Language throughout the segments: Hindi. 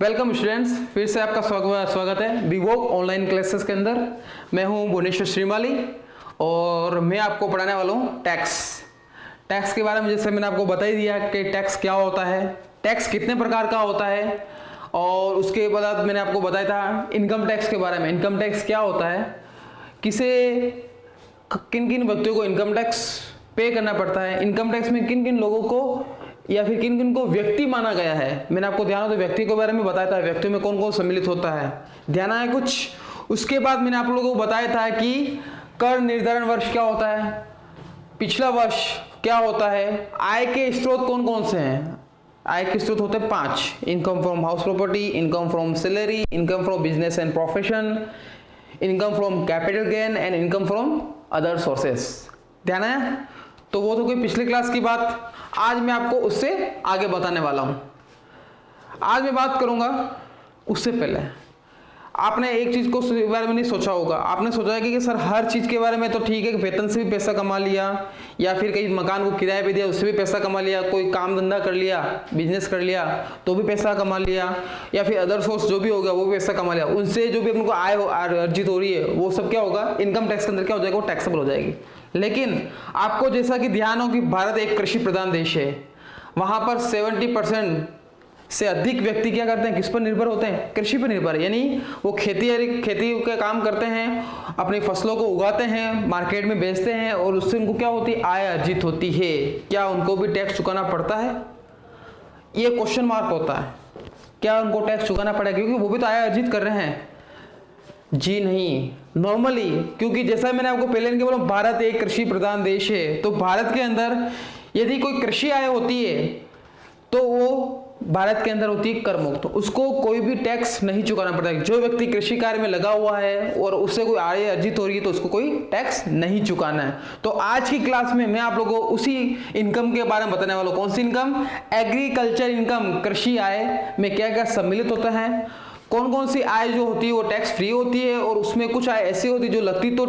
वेलकम स्टूडेंट्स, फिर से आपका स्वागत है विवोक ऑनलाइन क्लासेस के अंदर। मैं हूं भुवनेश्वर श्रीमाली और मैं आपको पढ़ाने वाला हूं टैक्स के बारे में। जैसे मैंने आपको बता ही दिया कि टैक्स क्या होता है, टैक्स कितने प्रकार का होता है, और उसके बाद मैंने आपको बताया था इनकम टैक्स के बारे में। इनकम टैक्स क्या होता है, किन किन व्यक्तियों को इनकम टैक्स पे करना पड़ता है, इनकम टैक्स में किन किन लोगों को या फिर किन किन को व्यक्ति माना गया है। मैंने आपको ध्यान हो तो व्यक्ति के बारे में बताया था, व्यक्तियों में कौन कौन सम्मिलित होता है, ध्यान आया कुछ। उसके बाद मैंने आप लोगों को बताया था कि कर निर्धारण वर्ष क्या होता है, पिछला वर्ष क्या होता है, आय के स्रोत कौन कौन से हैं। आय के स्रोत होते हैं 5: income from house property, income from salary, income from business and profession, income from capital gain and income from other sources. ध्यान है। तो वो तो कोई पिछली क्लास की बात, आज मैं आपको उससे आगे बताने वाला हूं। आज मैं बात करूंगा उससे पहले आपने एक चीज को बारे में नहीं सोचा होगा। आपने सोचा है कि सर हर चीज के बारे में तो ठीक है कि वेतन से भी पैसा कमा लिया, या फिर कहीं मकान को किराए पे दिया उससे भी पैसा कमा लिया, कोई काम धंधा कर लिया, बिजनेस कर लिया तो भी पैसा कमा लिया, या फिर अदर सोर्स जो भी होगा वो भी पैसा कमा लिया, उनसे जो भी अपने को आय अर्जित हो रही है वो सब क्या होगा, इनकम टैक्स के अंदर क्या हो जाएगा, वो टैक्सेबल हो जाएगी। लेकिन आपको जैसा कि ध्यान हो कि भारत एक कृषि प्रधान देश है, वहां पर 70% से अधिक व्यक्ति क्या करते हैं, किस पर निर्भर होते हैं, कृषि पर निर्भर है। यानी वो खेती का काम करते हैं, अपनी फसलों को उगाते हैं, मार्केट में बेचते हैं और उससे उनको क्या होती है, आय अर्जित होती है। क्या उनको भी टैक्स चुकाना पड़ता है, ये क्वेश्चन मार्क होता है। क्या उनको टैक्स चुकाना पड़ेगा क्योंकि वो भी तो आय अर्जित कर रहे हैं? जी नहीं, नॉर्मली, क्योंकि जैसा मैंने आपको पहले इनके बोला भारत एक कृषि प्रधान देश है, तो भारत के अंदर यदि कोई कृषि आय होती है तो वो भारत के अंदर होती है कर मुक्त, उसको कोई भी टैक्स नहीं चुकाना पड़ता है। जो व्यक्ति कृषि कार्य में लगा हुआ है और उससे कोई आय अर्जित हो रही है तो उसको कोई टैक्स नहीं चुकाना है। तो आज की क्लास में मैं आप लोगों को उसी इनकम के बारे में बताने वाला हूं। कौन सी इनकम? Agriculture income. कृषि आय में क्या क्या सम्मिलित होता है, कौन कौन सी आय जो होती है वो टैक्स फ्री होती है, और उसमें कुछ आय ऐसी होती है जो लगती तो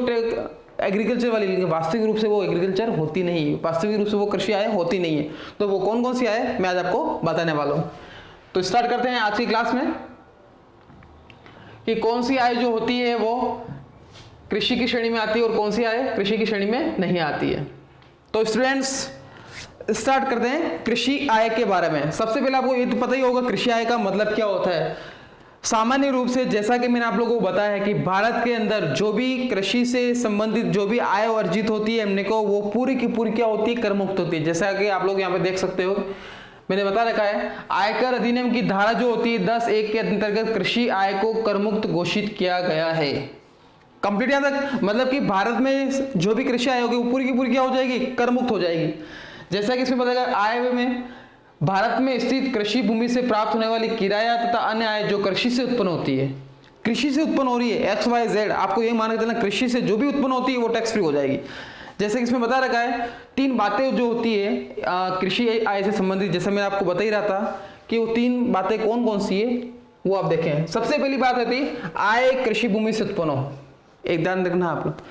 एग्रीकल्चर वाली, लेकिन वास्तविक रूप से वो एग्रीकल्चर होती नहीं, वास्तविक रूप से वो कृषि आय होती नहीं है। तो वो कौन कौन सी आय मैं आज आपको बताने वाला हूं। तो स्टार्ट करते हैं आज की क्लास में कि कौन सी आय जो होती है वो कृषि की श्रेणी में आती है और कौन सी आय कृषि की श्रेणी में नहीं आती है। तो स्टूडेंट्स स्टार्ट करते हैं कृषि आय के बारे में। सबसे पहले आपको ये तो पता ही होगा कृषि आय का मतलब क्या होता है। सामान्य रूप से जैसा कि मैंने आप लोगों को बताया है कि भारत के अंदर जो भी कृषि से संबंधित जो भी आय अर्जित होती है हमने को, वो पूरी की पूरी क्या होती है, कर मुक्त होती है। जैसा कि आप लोग यहाँ पे देख सकते हो, मैंने बता रखा है आयकर अधिनियम की धारा जो होती है 10(1) के अंतर्गत कृषि आय को कर मुक्त घोषित किया गया है। कंप्लीट यहाँ तक, मतलब कि भारत में जो भी कृषि आय होगी वो पूरी की पूरी क्या हो जाएगी, कर मुक्त हो जाएगी। जैसा कि इसमें बताया आय में भारत में स्थित कृषि भूमि से प्राप्त होने वाली किराया तथा अन्य आय जो कृषि से उत्पन्न होती है, कृषि से उत्पन्न हो रही है XYZ, आपको ये मान के चलना कृषि से जो भी उत्पन्न होती है वो टैक्स फ्री हो जाएगी। जैसे कि इसमें बता रखा है 3 बातें जो होती है कृषि आय से संबंधित, जैसे मैं आपको बता ही रहा था कि वो 3 बातें कौन कौन सी है वो आप देखें। सबसे पहली बात होती है आय कृषि भूमि से उत्पन्न हो। एक ध्यान रखना आप लोग,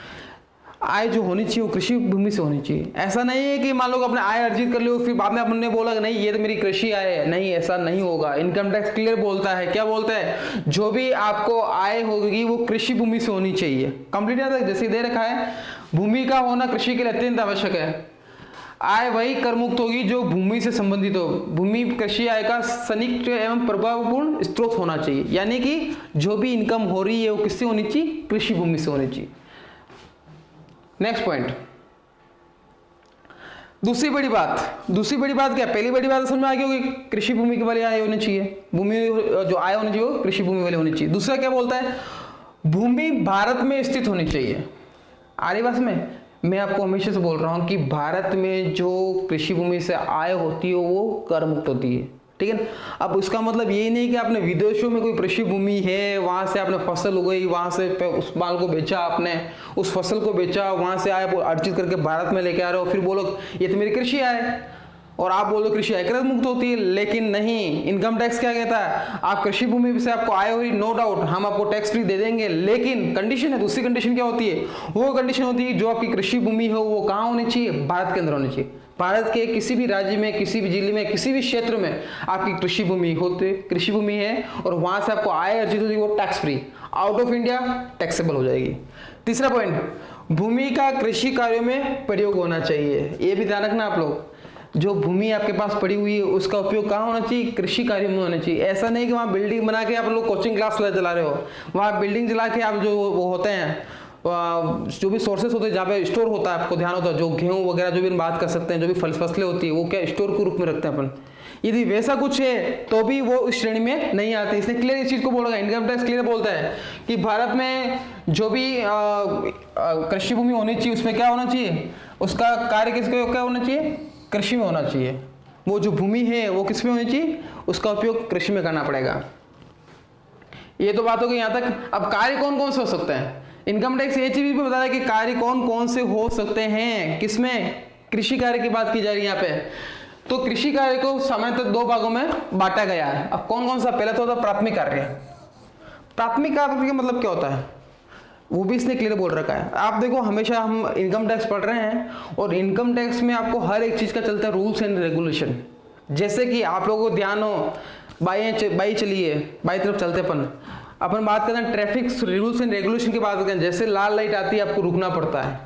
आय जो होनी चाहिए वो कृषि भूमि से होनी चाहिए। ऐसा नहीं है कि मान लो अपने आय अर्जित कर लो फिर बाद में आपने बोला कि नहीं ये तो मेरी कृषि आय है, नहीं ऐसा नहीं होगा। इनकम टैक्स क्लियर बोलता है, क्या बोलता है, जो भी आपको आय होगी वो कृषि भूमि से होनी चाहिए। कंप्लीट याद है, जैसे दे रखा है भूमि का होना कृषि के लिए अत्यंत आवश्यक है। आय वही कर मुक्त होगी जो भूमि से संबंधित हो। भूमि कृषि आय का सनिग्ध एवं प्रभावपूर्ण स्रोत होना चाहिए, यानी कि जो भी इनकम हो रही है वो किससे होनी चाहिए, कृषि भूमि से होनी चाहिए। नेक्स्ट पॉइंट, दूसरी बड़ी बात क्या, पहली बड़ी बात समझ में आ गई होगी, कृषि भूमि के वाली आय होनी चाहिए, भूमि जो आय होनी चाहिए वो कृषि भूमि वाली होनी चाहिए। दूसरा क्या बोलता है, भूमि भारत में स्थित होनी चाहिए। आदिवासी में मैं आपको हमेशा से बोल रहा हूं कि भारत में जो कृषि भूमि से आय होती है वो कर मुक्त होती है, ठीक है। अब उसका मतलब ये नहीं कि आपने विदेशों में कोई कृषि भूमि है, वहां से आपने फसल उगाई, वहां से उस माल को बेचा, आपने उस फसल को बेचा, वहां से आय अर्जित करके भारत में लेके आ रहे हो, फिर बोलो ये तो मेरी कृषि आय और आप बोलो कृषि आय कर मुक्त होती है। लेकिन नहीं, इनकम टैक्स क्या कहता है, आप कृषि भूमि से आपको आय हो रही, नो डाउट हम आपको टैक्स फ्री दे देंगे, लेकिन कंडीशन है, दूसरी कंडीशन क्या होती है, वो कंडीशन होती है जो आपकी कृषि भूमि हो वो कहाँ होनी चाहिए, भारत के अंदर होनी चाहिए। भारत के किसी भी राज्य में, किसी भी जिले में, किसी भी क्षेत्र में आपकी कृषि भूमि है और वहां से आपको आय अर्जित होती है वो tax free, out of India taxable हो जाएगी। तीसरा पॉइंट, भूमि का कृषि कार्यों में प्रयोग होना चाहिए। ये भी ध्यान रखना आप लोग, जो भूमि आपके पास पड़ी हुई है उसका उपयोग कहाँ होना चाहिए? कृषि कार्यों में होना चाहिए। ऐसा नहीं कि वहाँ बिल्डिंग बना के आप लोग कोचिंग क्लास चला रहे हो, वहाँ बिल्डिंग चला के आप जो वो होते हैं जो भी सोर्सेस होते हैं जहाँ पे स्टोर होता है, आपको ध्यान होता है, जो गेहूं वगैरह जो भी बात कर सकते हैं, जो भी फसलें होती है वो क्या स्टोर के रूप में रखते हैं अपन। यदि वैसा कुछ है तो भी वो इस श्रेणी में नहीं आती। इसने क्लियर इस चीज को बोला, इनकम टैक्स क्लियर बोलता है कि भारत में जो भी कृषि भूमि होनी चाहिए उसमें क्या होना चाहिए? उसका कार्य किसका क्या होना चाहिए? कृषि में होना चाहिए। वो जो भूमि है वो किस में होनी चाहिए? उसका उपयोग कृषि में करना पड़ेगा। ये तो बात हो गई यहाँ तक। अब कार्य कौन कौन से हो सकते हैं? इनकम टैक्स ये चीज भी बता रहा है कि कार्य कौन कौन से हो सकते हैं, किसमें? कृषि कार्य की बात की जा रही है यहाँ पे। तो कृषि कार्य को सामान्यतः दो भागों में बांटा गया है। अब कौन कौन सा? पहला तो होता है प्राथमिक कार्य। प्राथमिक कार्य का मतलब क्या होता है वो भी इसने क्लियर बोल रखा है। आप देखो, हमेशा हम इनकम टैक्स पढ़ रहे हैं और इनकम टैक्स में आपको हर एक चीज का चलता है रूल्स एंड रेगुलेशन। जैसे कि आप लोगों को ध्यान हो, बाई चलिए, बाई तरफ चलते अपन बात करते हैं ट्रैफिक रूल्स एंड रेगुलेशन की बात करते हैं। जैसे लाल लाइट आती है आपको रुकना पड़ता है,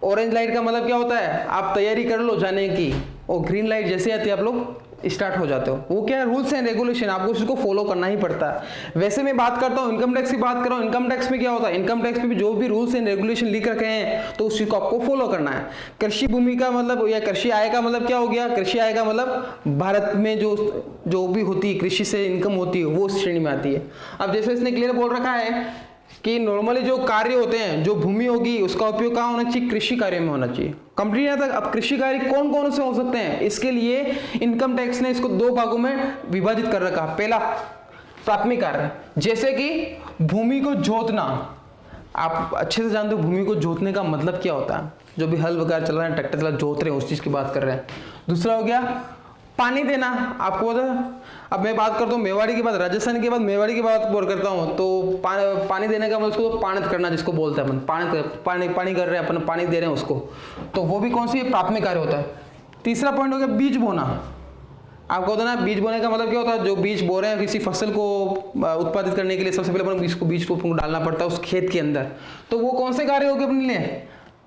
ऑरेंज लाइट का मतलब क्या होता है? आप तैयारी कर लो जाने की, और ग्रीन लाइट जैसे आती है आप लोग स्टार्ट हो जाते हो। वो क्या है? रूल्स एंड रेगुलेशन, आपको उसको फॉलो करना ही पड़ता है। वैसे मैं बात करता हूँ इनकम टैक्स की बात कर रहा हूँ, इनकम टैक्स में क्या होता है? इनकम टैक्स में भी जो भी रूल्स एंड रेगुलेशन लिख रखे हैं तो उस चीज को आपको फॉलो करना है। कृषि भूमि का मतलब या कृषि आय का मतलब क्या हो गया? कृषि आय का मतलब भारत में जो भी होती है कृषि से इनकम होती है वो उस श्रेणी में आती है। अब जैसे इसने क्लियर बोल रखा है कि नॉर्मली जो कार्य होते हैं, जो भूमि होगी उसका उपयोग कहाँ होना चाहिए? कृषि कार्य में होना चाहिए। कंप्लीट यहाँ तक। अब कृषि कार्य कौन कौन से हो सकते हैं? इसके लिए इनकम टैक्स ने इसको दो भागों में विभाजित कर रखा। पहला प्राथमिक कार्य, जैसे कि भूमि को जोतना। आप अच्छे से जानते हो भूमि को जोतने का मतलब क्या होता है। जो भी हल वगैरह चल रहा है, ट्रैक्टर चला जोत रहे हैं, उस चीज की बात कर रहे हैं। दूसरा हो गया पानी देना। आपको पता है, अब मैं बात करता हूँ मेवाड़ी के बाद, राजस्थान के बाद मेवाड़ी की बात करता हूँ, तो पानी देने का मतलब उसको तो पाणित करना जिसको बोलते हैं अपन, पानी कर रहे हैं अपन, पानी दे रहे हैं उसको, तो वो भी कौन सी प्राथमिक कार्य होता है। तीसरा पॉइंट हो गया बीज बोना। आपको होता है ना, बीज बोने का मतलब क्या होता है? जो बीज बो रहे हैं किसी फसल को उत्पादित करने के लिए, सबसे पहले अपन बीज को डालना पड़ता है उस खेत के अंदर, तो वो कौन से कार्य हो गए अपने लिए?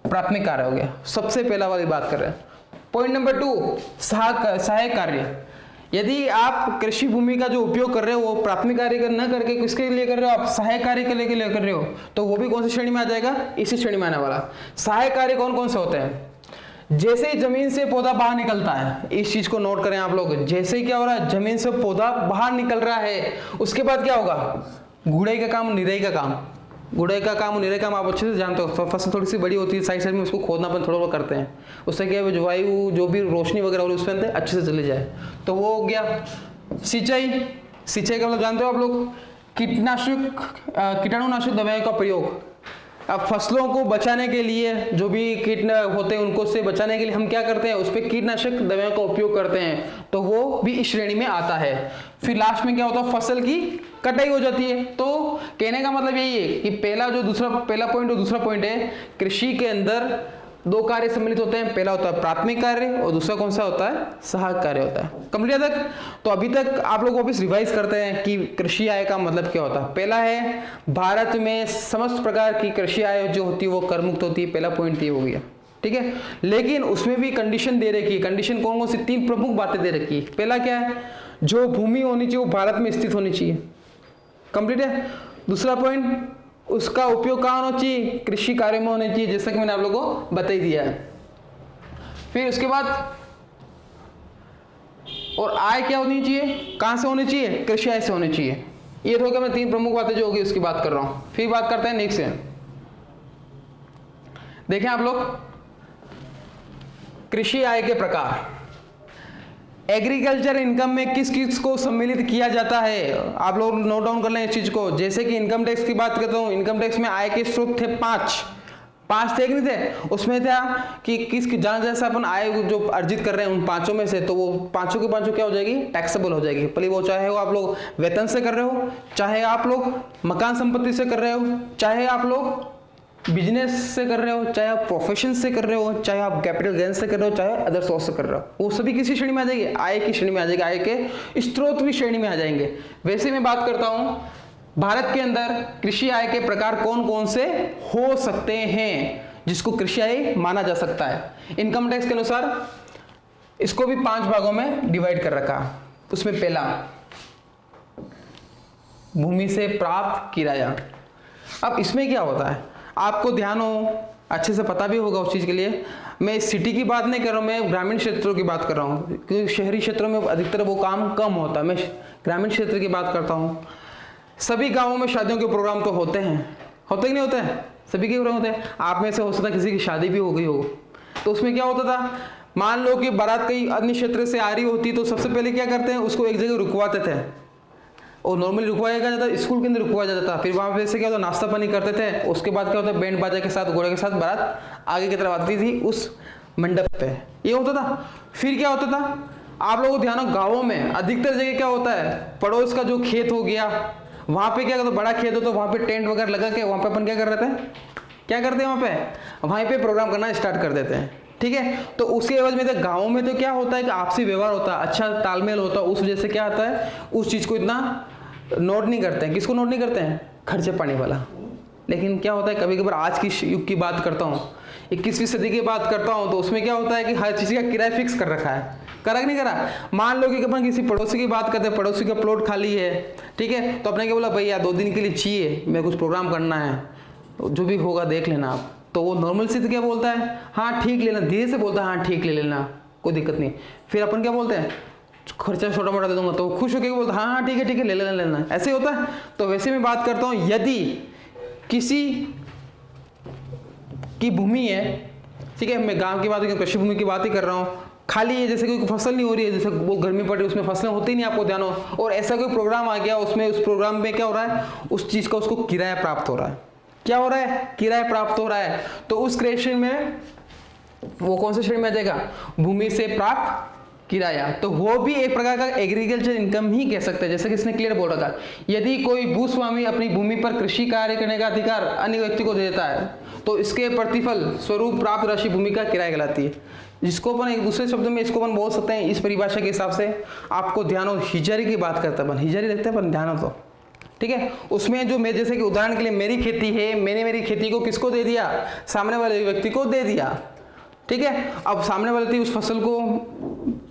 प्राथमिक कार्य हो गया। सबसे पहला वाली बात कर रहे हैं। पॉइंट नंबर 2, सहायक कार्य। यदि आप कृषि भूमि का जो उपयोग कर रहे हो वो प्राथमिक कार्य न करके किसके लिए कर रहे हो? आप सहायक कार्य के लिए कर रहे हो, तो वो भी कौन सी श्रेणी में आ जाएगा? इसी श्रेणी में आने वाला। सहायक कार्य कौन कौन से होते हैं? जैसे ही जमीन से पौधा बाहर निकलता है, इस चीज को नोट करें आप लोग, जैसे ही क्या हो रहा है, जमीन से पौधा बाहर निकल रहा है, उसके बाद क्या होगा? गुड़ाई का काम, निराई का काम। गुड़ाई का काम और निराई काम आप अच्छे से जानते हो। फसल थोड़ी सी बड़ी होती है, साइड साइड में उसको खोदना अपन थोड़ा करते हैं, उससे क्या है जो वायु जो भी रोशनी वगैरह हो रही है उसमें अंदर अच्छे से चले जाए, तो वो हो गया। सिंचाई। सिंचाई का मतलब जानते हो आप लोग? कीटाणुनाशक दवाइयों का प्रयोग। अब फसलों को बचाने के लिए जो भी कीट होते हैं उनको से बचाने के लिए हम क्या करते हैं? उस पर कीटनाशक दवाइयों का उपयोग करते हैं, तो वो भी इस श्रेणी में आता है। फिर लास्ट में क्या होता है? फसल की कटाई हो जाती है। तो कहने का मतलब यही है कि पहला पॉइंट और दूसरा पॉइंट है, कृषि के अंदर दो कार्य सम्मिलित होते हैं। पहला होता है प्राथमिक कार्य और दूसरा कौन सा होता है? सहायक कार्य होता है। कंप्लीट तक? तो अभी तक आप लोग वापस रिवाइज करते हैं कि कृषि आय का मतलब क्या होता है। पहला है, भारत में समस्त प्रकार की कृषि आय जो होती है वो कर मुक्त होती है। पहला पॉइंट ये हो गया, ठीक है। लेकिन उसमें भी कंडीशन दे रखी है। कंडीशन कौन कौन सी? 3 प्रमुख बातें दे रखी है। पहला क्या है? जो भूमि होनी चाहिए वो भारत में स्थित होनी चाहिए। कंप्लीट है। दूसरा पॉइंट, उसका उपयोग कहाँ होना चाहिए? कृषि कार्य में होना चाहिए, जैसा कि मैंने आप लोगों को बता ही दिया है। फिर उसके बाद और आय क्या होनी चाहिए? कहां से होनी चाहिए? कृषि आय से होनी चाहिए। ये तो क्या मैं 3 प्रमुख बातें जो होगी उसकी बात कर रहा हूं। फिर बात करते हैं नेक्स्ट से। देखें आप लोग, कृषि आय के प्रकार। एग्रीकल्चर इनकम में किस किस को सम्मिलित किया जाता है? आप लोग नोट डाउन कर लें इस चीज को। जैसे कि इनकम टैक्स की बात करता हूं, इनकम टैक्स में आय के स्रोत थे 5 थे कि नहीं थे? उसमें था कि किस जहां जैसा अपन आय जो अर्जित कर रहे हैं उन 5 में से, तो वो पांचों के पांचों क्या हो जाएगी? टैक्सेबल हो जाएगी। भले वो चाहे वो आप लोग वेतन से कर रहे हो, चाहे आप लोग मकान संपत्ति से कर रहे हो, चाहे आप लोग बिजनेस से कर रहे हो, चाहे आप प्रोफेशन से कर रहे हो, चाहे आप कैपिटल गेन से कर रहे हो, चाहे अदर सोर्स से कर रहे हो, वो सभी किसी श्रेणी में आ जाएगी, आय की श्रेणी में आ जाएगी, आय के स्रोत भी श्रेणी में आ जाएंगे। वैसे मैं बात करता हूं भारत के अंदर कृषि आय के प्रकार कौन कौन से हो सकते हैं जिसको कृषि आय माना जा सकता है। इनकम टैक्स के अनुसार इसको भी 5 भागों में डिवाइड कर रखा। उसमें पहला भूमि से प्राप्त किराया। अब इसमें क्या होता है, आपको ध्यान हो, अच्छे से पता भी होगा उस चीज़ के लिए। मैं सिटी की बात नहीं कर रहा हूँ, मैं ग्रामीण क्षेत्रों की बात कर रहा हूँ, क्योंकि शहरी क्षेत्रों में अधिकतर वो काम कम होता है। मैं ग्रामीण क्षेत्र की बात करता हूँ। सभी गाँवों में शादियों के प्रोग्राम तो होते हैं, होते कि नहीं होते हैं? सभी के प्रोग्राम होते हैं। आप में से हो सकता है किसी की शादी भी हो गई हो, तो उसमें क्या होता था, मान लो कि बारात कहीं अन्य क्षेत्र से आ रही होती, तो सबसे पहले क्या करते हैं, उसको एक जगह रुकवाते थे, और नॉर्मली रुकवाया जाता था, स्कूल के अंदर रुकवाया जाता था। फिर वहाँ पे से क्या होता, नाश्ता पानी करते थे। उसके बाद क्या होता, बैंड बाजा के साथ, घोड़े के साथ बारात आगे की तरफ आती थी उस मंडप पे, ये होता था। फिर क्या होता था, आप लोगों को ध्यान हो, गाँवों में अधिकतर जगह क्या होता है, पड़ोस का जो खेत हो गया, वहाँ पे क्या करते, बड़ा खेत हो तो वहाँ पे टेंट वगैरह लगा के वहाँ पे अपन क्या कर रहे थे, क्या करते हैं, वहाँ पे प्रोग्राम करना स्टार्ट कर देते हैं। ठीक है, तो उसके एवज में गाँव में तो क्या होता है कि आपसी व्यवहार होता है, अच्छा तालमेल होता है, उस वजह से क्या होता है, उस चीज़ को इतना नोट नहीं करते हैं। किसको नोट नहीं करते हैं, खर्चे पानी वाला। लेकिन क्या होता है, कभी कभार आज की युग की बात करता हूँ, 21वीं सदी की बात करता हूँ, तो उसमें क्या होता है कि हर चीज़ का किराया फिक्स कर रखा है, करा कि नहीं करा। मान लो कि अपन किसी पड़ोसी की बात करते हैं, पड़ोसी का प्लॉट खाली है, ठीक है, तो अपने क्या बोला, भैया 2 दिन के लिए चाहिए, मैं कुछ प्रोग्राम करना है, जो भी होगा देख लेना आप। तो वो नॉर्मल से क्या बोलता है, हाँ ठीक लेना, धीरे से बोलता है, हाँ ठीक ले लेना, कोई दिक्कत नहीं। फिर अपन क्या बोलते हैं, खर्चा छोटा मोटा दे दूंगा, तो खुश होकर बोलता हाँ हाँ ठीक है ले लेना, ऐसे होता है। तो वैसे मैं बात करता हूँ, यदि किसी की भूमि है, ठीक है, मैं गांव की बात, कृषि भूमि की बात ही कर रहा हूँ, खाली है, जैसे कोई फसल नहीं हो रही है, जैसे वो गर्मी पड़ रही है, उसमें फसलें होती नहीं, आपको ध्यान हो, और ऐसा कोई प्रोग्राम आ गया, उसमें उस प्रोग्राम में क्या हो रहा है, उस चीज़ का उसको किराया प्राप्त हो रहा है। क्या हो रहा है, किराया प्राप्त हो रहा है। तो उस क्रेशन में वो कौन से श्रेणी में आ जाएगा, भूमि से प्राप्त किराया। तो वो भी एक प्रकार का एग्रीकल्चर इनकम ही कह सकते हैं, जैसे कि इसने क्लियर बोल रखा है। यदि कोई भूस्वामी अपनी भूमि पर कृषि कार्य करने का अधिकार अन्य व्यक्ति को दे देता है, तो इसके प्रतिफल स्वरूप प्राप्त राशि भूमि का किराया कहलाती है, जिसको अपन एक दूसरे शब्द में इसको अपन बोल सकते हैं, इस परिभाषा के हिसाब से। आपको ध्यान हो, हिजारी की बात करते हैं अपन, हिजारी देखते हैं अपन, ध्यान हो तो, ठीक है। उसमें जो मैं, जैसे कि उदाहरण के लिए मेरी खेती है, मैंने मेरी खेती को किसको दे दिया, सामने वाले व्यक्ति को दे दिया, ठीक है। अब सामने वाले व्यक्ति उस फसल को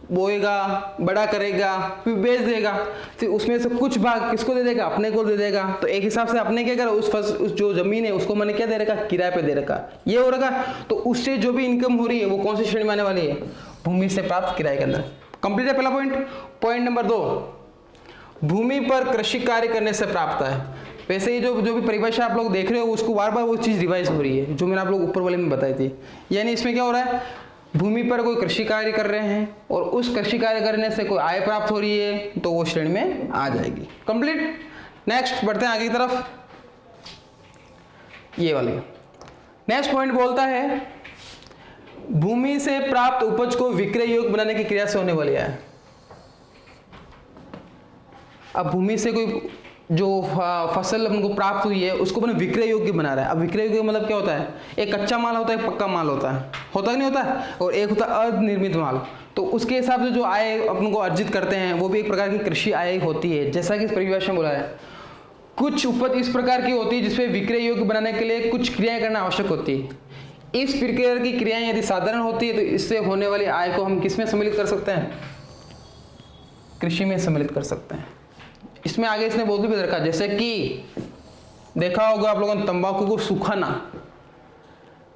बोएगा, बड़ा करेगा, फिर बेच देगा, फिर उसमें से कुछ भाग किसको दे देगा, अपने को दे देगा। तो एक हिसाब से अपने क्या करा, उस जो जमीन है उसको मैंने क्या दे रखा, किराए पे दे रखा, ये हो रखा। तो उससे जो भी इनकम हो रही है वो कौन सी श्रेणी में आने वाली है, भूमि से प्राप्त किराए के अंदर। कंप्लीट है पहला पॉइंट। पॉइंट नंबर 2, भूमि पर कृषि कार्य करने से प्राप्त है। वैसे ही जो भी परिभाषा आप लोग देख रहे हो, उसको बार बार वो चीज़ रिवाइज हो रही है, जो मैंने आप लोग ऊपर वाले में बताई थी। यानी इसमें क्या हो रहा है, भूमि पर कोई कृषि कार्य कर रहे हैं और उस कृषि कार्य करने से कोई आय प्राप्त हो रही है, तो वो श्रेणी में आ जाएगी। कंप्लीट। नेक्स्ट बढ़ते हैं आगे की तरफ, ये वाली। नेक्स्ट पॉइंट बोलता है, भूमि से प्राप्त उपज को विक्रय योग्य बनाने की क्रिया से होने वाली है। अब भूमि से कोई जो फसल हमको प्राप्त हुई है, उसको अपने विक्रय योग्य बना रहा है। अब विक्रय योग्य मतलब क्या होता है, एक कच्चा माल होता है, एक पक्का माल होता है कि नहीं होता है, और एक होता है अर्धनिर्मित माल। तो उसके हिसाब से जो आय अपन को अर्जित करते हैं, वो भी एक प्रकार की कृषि आय होती है। जैसा कि इस परिभाषा में बोला है, कुछ उपज इस प्रकार की होती है जिसपे विक्रय योग्य बनाने के लिए कुछ क्रियाएं करना आवश्यक होती है। इस प्रकार की क्रियाएं यदि साधारण होती है, तो इससे होने वाली आय को हम किस में सम्मिलित कर सकते हैं, कृषि में सम्मिलित कर सकते हैं। इसमें आगे इसने बोल भी रखा, जैसे कि देखा होगा आप लोगों ने तंबाकू को सुखाना,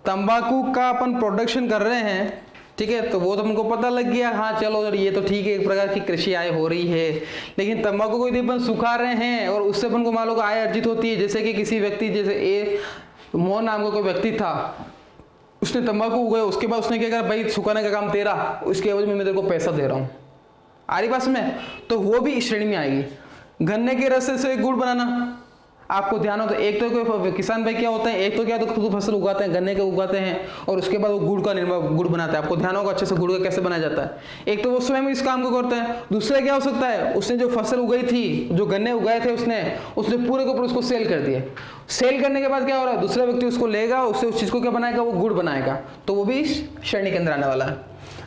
तंबाकू का अपन प्रोडक्शन कर रहे हैं, ठीक है, तो वो तो हमको पता लग गया, हाँ चलो ये तो ठीक है, एक प्रकार की कृषि आय हो रही है। लेकिन तंबाकू को यदि अपन सुखा रहे हैं और उससे अपन को मान लो आय अर्जित होती है, जैसे कि किसी व्यक्ति, जैसे मोहन नाम का कोई व्यक्ति था, उसने तंबाकू उगाया, उसके बाद उसने क्या कहा, भाई सुखाने का काम तेरा, उसके एवज में मैं तेरे को पैसा दे रहा हूँ, आ रही पास में, तो वो भी इस श्रेणी में आएगी। गन्ने के रस से गुड़ बनाना, आपको ध्यान हो तो एक तो कोई किसान भाई क्या होता है, एक तो क्या तो खुद फसल उगाते हैं, गन्ने के उगाते हैं और उसके बाद वो गुड़ बनाते हैं। आपको ध्यान होगा अच्छे से गुड़ का कैसे बनाया जाता है। एक तो वो स्वयं इस काम को करते हैं, दूसरा क्या हो सकता है, उसने जो फसल उगाई थी, जो गन्ने उगाए थे उसने पूरे के पूरे उसको सेल कर दिए। सेल करने के बाद क्या हो रहा है, दूसरा व्यक्ति उसको लेगा, उससे उस चीज को क्या बनाएगा, वो गुड़ बनाएगा। तो वो भी इस श्रेणी के अंदर आने वाला है।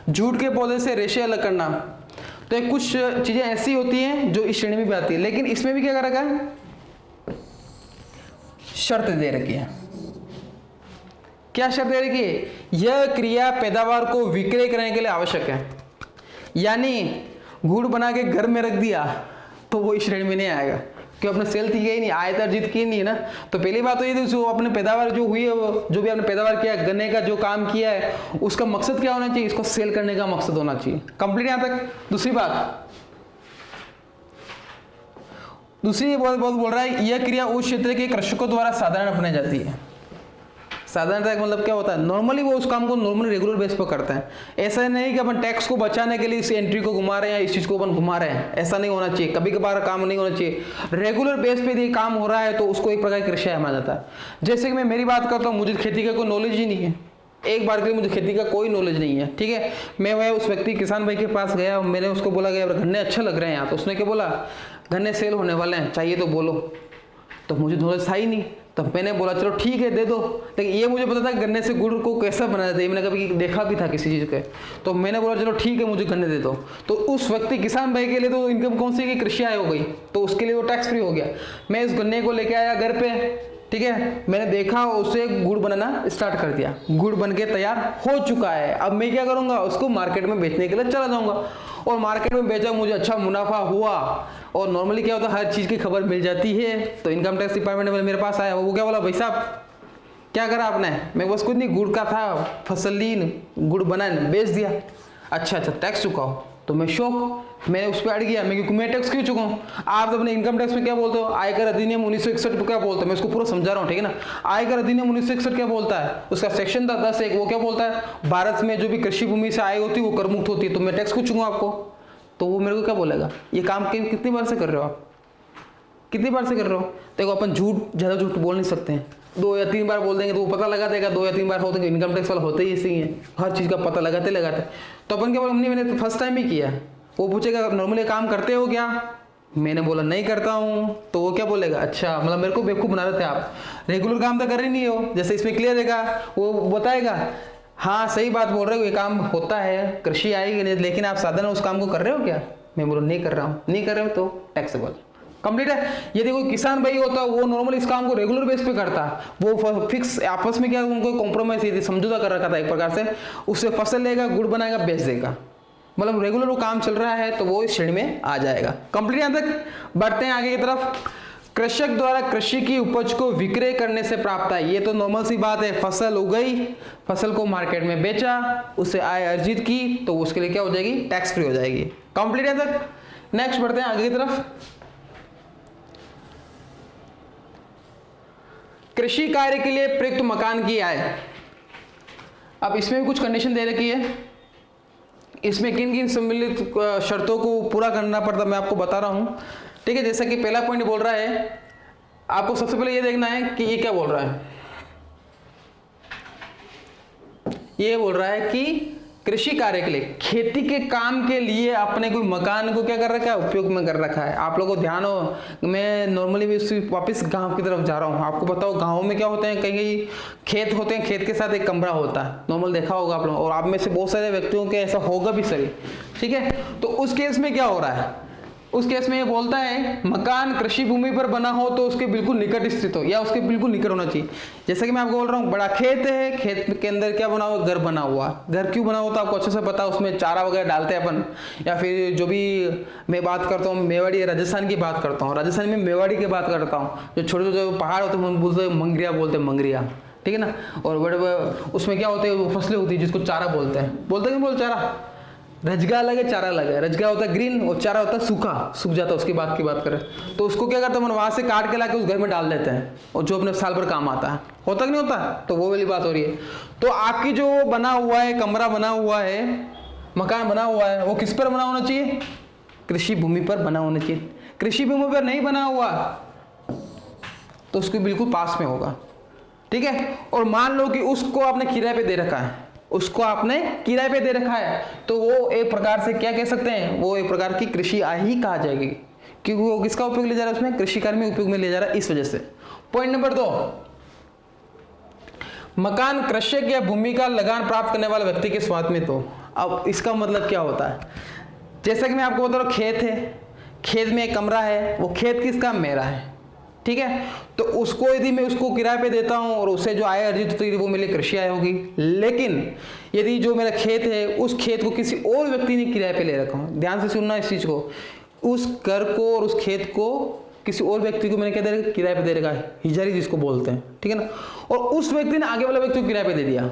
जूट के पौधे से रेशे अलग करना, तो एक कुछ चीजें ऐसी होती हैं जो इस श्रेणी में भी आती है, लेकिन इसमें भी क्या कर रखा है, शर्त दे रखी है। क्या शर्त दे रखी है, यह क्रिया पैदावार को विक्रय करने के लिए आवश्यक है। यानी गुड़ बना के घर में रख दिया तो वो इस श्रेणी में नहीं आएगा, क्योंकि अपने सेल थी ही नहीं, आयत अर्जित की नहीं है ना। तो पहली बात तो ये थी, जो अपने पैदावार जो हुई है, वो जो भी आपने पैदावार किया, गन्ने का जो काम किया है, उसका मकसद क्या होना चाहिए, इसको सेल करने का मकसद होना चाहिए। कंप्लीट यहां तक। दूसरी बात, दूसरी बात बोल रहा है, यह क्रिया उस क्षेत्र के कृषकों द्वारा साधारण अपनाई जाती है। साधारणतः मतलब क्या होता है, नॉर्मली वो उस काम को नॉर्मली रेगुलर बेस पर करते हैं। ऐसा नहीं कि अपन टैक्स को बचाने के लिए इस एंट्री को घुमा रहे हैं या इस चीज को अपन घुमा रहे हैं, ऐसा नहीं होना चाहिए। कभी कभार काम नहीं होना चाहिए, रेगुलर बेस पे यदि काम हो रहा है तो उसको एक प्रकार की कृषि माना जाता है। जैसे कि मैं मेरी बात करता हूँ, मुझे खेती का कोई नॉलेज ही नहीं है, एक बार के लिए मुझे खेती का कोई नॉलेज नहीं है, ठीक है। मैं वह उस व्यक्ति किसान भाई के पास गया, मैंने उसको बोला कि गन्ने अच्छे लग रहे हैं यहाँ, तो उसने क्या बोला, गन्ने सेल होने वाले हैं, चाहिए तो बोलो। तो मुझे नॉलेज था ही नहीं, तब मैंने बोला चलो ठीक है दे दो, लेकिन ये मुझे पता था गन्ने से गुड़ को कैसा बनाया जाता है, मैंने कभी देखा भी था किसी चीज़ के। तो मैंने बोला चलो ठीक है मुझे गन्ने दे दो। तो उस व्यक्ति किसान भाई के लिए तो इनकम कौन सी की कृषि आय हो गई, तो उसके लिए वो टैक्स फ्री हो गया। मैं इस गन्ने को लेके आया घर पे, ठीक है, मैंने देखा उसे गुड़ बनाना स्टार्ट कर दिया, गुड़ बन के तैयार हो चुका है। अब मैं क्या करूंगा, उसको मार्केट में बेचने के लिए चला जाऊंगा, और मार्केट में बेचा, मुझे अच्छा मुनाफा हुआ। और नॉर्मली क्या होता है, हर चीज़ की खबर मिल जाती है। तो इनकम टैक्स डिपार्टमेंट मेरे पास आया, वो क्या बोला, भाई साहब क्या करा आपने, मैं बस कुछ नहीं, गुड़ का था, फसल ली, गुड़ बनाए बेच दिया। अच्छा टैक्स चुकाओ। तो मैं शौक, मैंने उस पर अड़ गया, मैं टैक्स क्यों चुकाऊं। आप तो अपने इनकम टैक्स में क्या बोलते हो, आयकर अधिनियम 1961 को क्या बोलते हैं, मैं उसको पूरा समझा रहा हूँ, ठीक है ना। आयकर अधिनियम 1961 क्या बोलता है, उसका सेक्शन था 10(1), वो क्या बोलता है, भारत में जो भी कृषि भूमि से आय होती है वो कर मुक्त होती है। तो मैं टैक्स क्यों चुकाऊं आपको, तो वो मेरे को क्या बोलेगा, ये काम कितनी बार से कर रहे हो आप, कितनी बार से कर रहे हो। देखो अपन ज़्यादा झूठ बोल नहीं सकते हैं, 2 या 3 बार बोल देंगे तो वो पता लगा देगा, 2 या 3 बार होते हैं, इनकम टैक्स वाला होते ही ऐसे ही है, हर चीज़ का पता लगाते। तो अपन क्या बोला, मैंने तो फर्स्ट टाइम ही किया। वो पूछेगा नॉर्मली काम करते हो क्या, मैंने बोला नहीं करता हूँ। तो वो क्या बोलेगा, अच्छा मतलब मेरे को बेवकूफ़ बना रहे थे आप, रेगुलर काम तो कर ही नहीं हो। जैसे इसमें क्लियर रहेगा, वो बताएगा हाँ सही बात बोल रहे हो, ये काम होता है, कृषि आएगी नहीं, लेकिन आप साधारण उस काम को कर रहे हो क्या। मैं बोला नहीं कर रहा हूँ, नहीं कर रहे हो तो टैक्सेबल। कंप्लीट है। यदि कोई किसान भाई होता वो नॉर्मली इस काम को रेगुलर बेस पे करता, वो फिक्स आपस में क्या उनको कॉम्प्रोमाइज समझौता कर रखा था एक प्रकार से, उससे फसल लेगा, गुड़ बनाएगा, बेच देगा, मतलब रेगुलर वो काम चल रहा है, तो वो इस श्रेणी में आ जाएगा। कंप्लीट। यहाँ तक बढ़ते हैं आगे की तरफ। कृषक द्वारा कृषि की उपज को विक्रय करने से प्राप्त आय, ये तो नॉर्मल सी बात है, फसल उगाई, फसल को मार्केट में बेचा, उससे आय अर्जित की, तो उसके लिए क्या हो जाएगी, टैक्स फ्री हो जाएगी। कंप्लीट है तक। नेक्स्ट बढ़ते हैं आगे की तरफ। कृषि कार्य के लिए प्रयुक्त मकान की आय। अब इसमें भी कुछ कंडीशन दे रखी है, इसमें किन किन सम्मिलित शर्तों को पूरा करना पड़ता मैं आपको बता रहा हूं, ठीक है। जैसा कि पहला पॉइंट बोल रहा है, आपको सबसे पहले ये देखना है कि ये क्या बोल रहा है। ये बोल रहा है कि कृषि कार्य के लिए, खेती के काम के लिए अपने कोई मकान को क्या कर रखा है, उपयोग में कर रखा है। आप लोगों को ध्यान हो, मैं नॉर्मली भी वापस गांव की तरफ जा रहा हूँ। आपको बताओ गांव में क्या होते हैं, कहीं कहीं खेत होते हैं, खेत के साथ एक कमरा होता है, नॉर्मल देखा होगा आप लोग, और आप में से बहुत सारे व्यक्तियों के ऐसा होगा भी सही, ठीक है। तो उस केस में क्या हो रहा है, उस केस में ये बोलता है मकान कृषि भूमि पर बना हो तो उसके बिल्कुल निकट स्थित हो, या उसके बिल्कुल निकट होना चाहिए। जैसे कि मैं आपको बोल रहा हूँ, बड़ा खेत है, खेत के अंदर क्या बना हुआ, घर बना हुआ। घर क्यों बना हुआ तो आपको अच्छे से पता, उसमें चारा वगैरह डालते हैं अपन, या फिर जो भी मैं बात करता हूँ मेवाड़ी राजस्थान की बात करता हूँ, राजस्थान में मेवाड़ी की बात करता हूँ, जो छोटे छोटे पहाड़ होते हैं बोलते मंगरिया, बोलते हैं मंगरिया, ठीक है ना। और बड़े उसमें क्या होते हैं, वो फसलें होती है जिसको चारा बोलते हैं, बोलते हैं बोल चारा, रजगा अलग है, चारा अलग है। रजगा होता है ग्रीन और चारा होता है सूखा, सूख जाता है, उसकी बात करें तो उसको क्या करते हैं, वहां से काट के लाके उस घर में डाल देते हैं, और जो अपने साल भर काम आता है, होता कि नहीं होता। तो वो वाली बात हो रही है। तो आपकी जो बना हुआ है, कमरा बना हुआ है, मकान बना हुआ है, वो किस पर बना होना चाहिए, कृषि भूमि पर बना होना चाहिए। कृषि भूमि पर नहीं बना हुआ तो उसके बिल्कुल पास में होगा, ठीक है। और मान लो कि उसको आपने किराए पे दे रखा है, उसको आपने किराए पे दे रखा है, तो वो एक प्रकार से क्या कह सकते हैं, वो एक प्रकार की कृषि आय ही कहा जाएगी, क्योंकि वो किसका उपयोग ले जा रहा है, उसमें कृषि कार्य में उपयोग में ले जा रहा है, इस वजह से। पॉइंट नंबर 2, मकान कृषक या भूमि का लगान प्राप्त करने वाले व्यक्ति के स्वामित्व। तो अब इसका मतलब क्या होता है, जैसा कि मैं आपको बता रहा हूं, खेत है, खेत में एक कमरा है, वो खेत किसका, मेरा है, ठीक है। तो उसको यदि मैं उसको किराए पे देता हूं और उससे जो आय अर्जित होती है वो मेरे लिए कृषि आय होगी। लेकिन यदि जो मेरा खेत है, उस खेत को किसी और व्यक्ति ने किराए पे ले रखा हूं, ध्यान से सुनना इस चीज को, उस घर को और उस खेत को किसी और व्यक्ति को मैंने क्या दे रखा, किराए पे दे रखा है, हिजारी जिसको बोलते हैं, ठीक है ना। और उस व्यक्ति ने आगे वाला व्यक्ति को किराए पे दे दिया,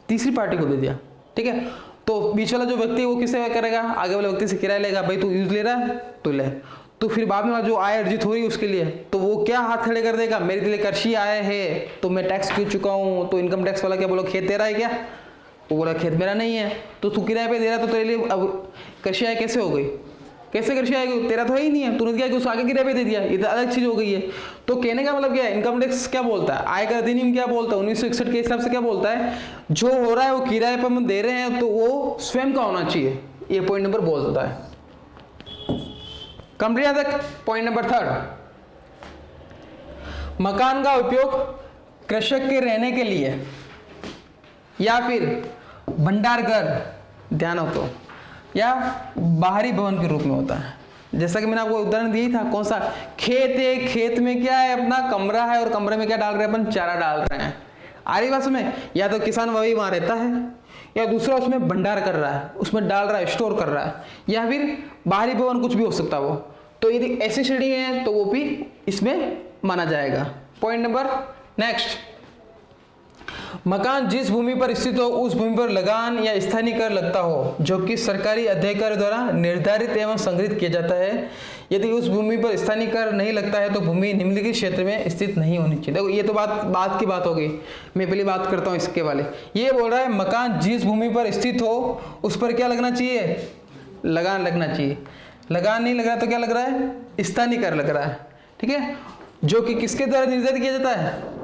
तीसरी पार्टी को दे दिया, ठीक है। तो बीच वाला जो व्यक्ति है वो किससे करेगा, आगे वाले व्यक्ति से किराया लेगा, भाई तू यूज ले रहा है तो ले। तो फिर बाद में जो आय अर्जित हो रही है उसके लिए, तो वो क्या हाथ खड़े कर देगा, मेरे लिए कृषि आय है, तो मैं टैक्स क्यों चुका हूं। तो इनकम टैक्स वाला क्या बोला, खेत तेरा है क्या, वो बोला खेत मेरा नहीं है, तो तू किराए पे दे रहा, तो तेरे लिए अब कृषि आय कैसे हो गई, कैसे कृषि आएगी, तेरा तो है ही नहीं है, तूने क्या कि उस आगे किराए पे दे दिया, ये तो अलग चीज हो गई है। तो कहने का मतलब क्या है, इनकम टैक्स क्या बोलता है, आयकर अधिनियम क्या बोलता है, 1961 के हिसाब से क्या बोलता है, जो हो रहा है वो किराए पर हम दे रहे हैं तो वो स्वयं का होना चाहिए, ये पॉइंट नंबर बोलता है। कंप्लीट तक। पॉइंट नंबर 3, मकान का उपयोग कृषक के रहने के लिए या फिर भंडार घर, ध्यान हो तो, या बाहरी भवन के रूप में होता है। जैसा कि मैंने आपको उदाहरण दिया था, कौन सा, खेत है, खेत में क्या है, अपना कमरा है, और कमरे में क्या डाल रहे हैं, अपन चारा डाल रहे हैं, आ रही बात में, या तो किसान वही वहां रहता है, या दूसरा उसमें भंडार कर रहा है, उसमें डाल रहा है, स्टोर कर रहा है, या फिर बाहरी भवन, कुछ भी हो सकता है वो। तो यदि ऐसी श्रेणी है तो वो भी इसमें माना जाएगा। पॉइंट नंबर नेक्स्ट, मकान जिस भूमि पर स्थित हो उस भूमि पर लगान या स्थानीय कर लगता हो, जो कि सरकारी अधिकारी द्वारा निर्धारित एवं संग्रहित किया जाता है। यदि उस भूमि पर स्थानीय कर नहीं लगता है तो भूमि निम्नलिखित क्षेत्र में स्थित नहीं होनी चाहिए। देखो ये तो बात की बात होगी, मैं पहले बात करता हूँ इसके वाले। ये बोल रहा है मकान जिस भूमि पर स्थित हो उस पर क्या लगना चाहिए, लगान लगना चाहिए। लगान नहीं लग रहा तो क्या लग रहा है, स्थानीय कर लग रहा है, ठीक है, जो कि किसके द्वारा निर्धारित किया जाता है,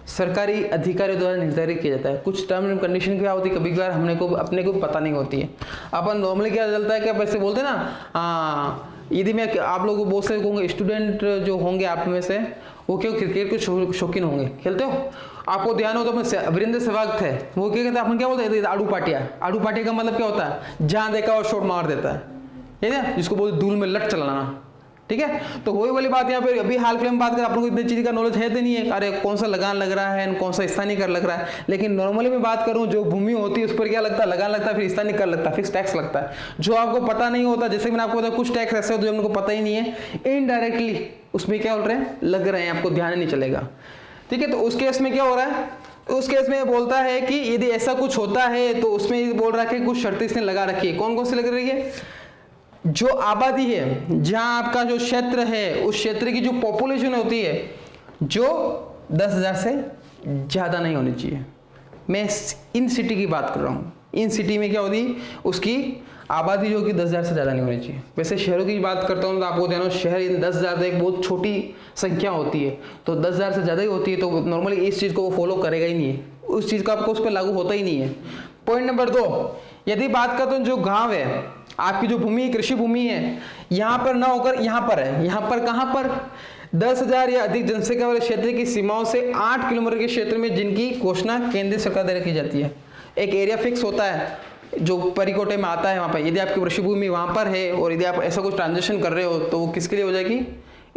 सरकारी अधिकारियों द्वारा निर्धारित किया जाता है। कुछ टर्म एंड कंडीशन क्या होती है, कभी कभार अपने को पता नहीं होती है। अपन नॉर्मली क्या चलता है, क्या वैसे बोलते हैं ना, यदि मैं आप लोगों को बहुत से कहूँगा, स्टूडेंट जो होंगे आप में से, वो क्यों क्रिकेट के शौकीन होंगे, खेलते हो, आपको ध्यान हो तो अपने वीरेंद्र सहवाग थे, वो क्या कहते हैं, अपन क्या बोलते हैं, आड़ू पाटिया। आड़ू पाटिया का मतलब क्या होता है, जहाँ देखा और शॉट मार देता है, ठीक है, जिसको बोलते धूल में लट चलाना, ठीक है। तो वही वाली बात यहाँ पे अभी हाल फिलहाल में बात करें, आप लोगों को इतनी चीज का नॉलेज है तो नहीं है, अरे कौन सा लगान लग रहा है, कौन सा स्थानीय कर लग रहा है। लेकिन नॉर्मली मैं बात करूं, जो भूमि होती है उस पर क्या लगता है, लगान लगता है, फिर स्थानीय कर लगता है, फिक्स टैक्स लगता है। जो आपको पता नहीं होता, जैसे मैंने आपको बताया कुछ टैक्स ऐसे होते हैं जो हमको पता ही नहीं है, इनडायरेक्टली उसमें क्या बोल रहे हैं, लग रहे हैं, आपको ध्यान नहीं चलेगा, ठीक है। तो उस केस में क्या हो रहा है, उस केस में बोलता है कि यदि ऐसा कुछ होता है तो उसमें बोल रहा है कि कुछ शर्तें इसने लगा रखी है। कौन कौन सी लग रही है, जो आबादी है, जहां आपका जो क्षेत्र है, उस क्षेत्र की जो पॉपुलेशन होती है, जो 10,000 से ज्यादा नहीं होनी चाहिए। मैं इन सिटी की बात कर रहा हूँ, इन सिटी में क्या होती है, उसकी आबादी जो कि 10,000 से ज्यादा नहीं होनी चाहिए। वैसे शहरों की बात करता हूँ तो आपको ध्यान हो, शहर 10,000 एक बहुत छोटी संख्या होती है, तो 10,000 से ज्यादा ही होती है, तो नॉर्मली इस चीज को वो फॉलो करेगा ही नहीं है, उस चीज का आपको उस पर लागू होता ही नहीं है। पॉइंट नंबर 2, यदि बात करता हूँ जो गांव है, आपकी जो भूमि कृषि भूमि है, यहां पर ना होकर यहां पर है, यहां पर कहां पर, 10,000 या अधिक जनसंख्या वाले क्षेत्र की सीमाओं से 8 किलोमीटर के क्षेत्र में, जिनकी घोषणा केंद्रीय सरकार द्वारा की जाती है। एक एरिया फिक्स होता है जो परिकोटे में आता है, वहां पर यदि आपकी कृषि भूमि वहां पर है और यदि आप ऐसा कुछ ट्रांजेक्शन कर रहे हो तो वो किसके लिए हो जाएगी,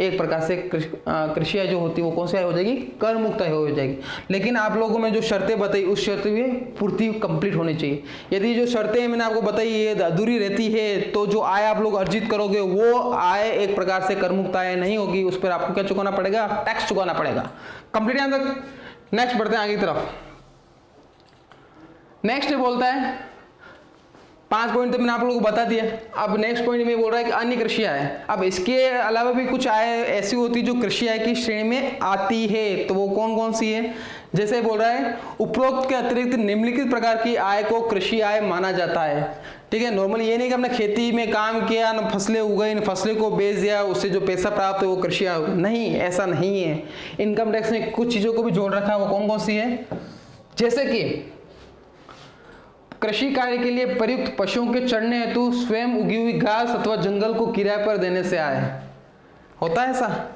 एक प्रकार से कृषि आय जो होती है वो कौन सी आय हो जाएगी, कर मुक्त आय हो जाएगी। लेकिन आप लोगों में जो शर्तें बताई उस शर्त में पूर्ति कंप्लीट होनी चाहिए। यदि जो शर्तें मैंने आपको बताई ये अधूरी रहती है तो जो आय आप लोग अर्जित करोगे वो आय एक प्रकार से कर मुक्त आय नहीं होगी, उस पर आपको क्या चुकाना पड़ेगा, टैक्स चुकाना पड़ेगा। कंप्लीट यहां तक। नेक्स्ट बढ़ते हैं आगे की तरफ। नेक्स्ट बोलता है 5 पॉइंट तो मैंने आप लोगों को बता दिया। अब नेक्स्ट पॉइंट में बोल रहा है कि अन्य कृषि आय। अब इसके अलावा भी कुछ आय ऐसी होती है जो कृषि आय की श्रेणी में आती है, तो वो कौन कौन सी है? जैसे बोल रहा है उपरोक्त के अतिरिक्त निम्नलिखित प्रकार की आय को कृषि आय माना जाता है। ठीक है, नॉर्मली ये नहीं कि हमने खेती में काम किया, न फसलें उगाई, न फसलें को बेच दिया, उससे जो पैसा प्राप्त है वो कृषि आय, नहीं, ऐसा नहीं है। इनकम टैक्स ने कुछ चीजों को भी जोड़ रखा है, वो कौन कौन सी है? जैसे कि कृषि कार्य के लिए प्रयुक्त पशुओं के चरने हेतु स्वयं उगी हुई घास अथवा जंगल को किराए पर देने से आय होता है। ऐसा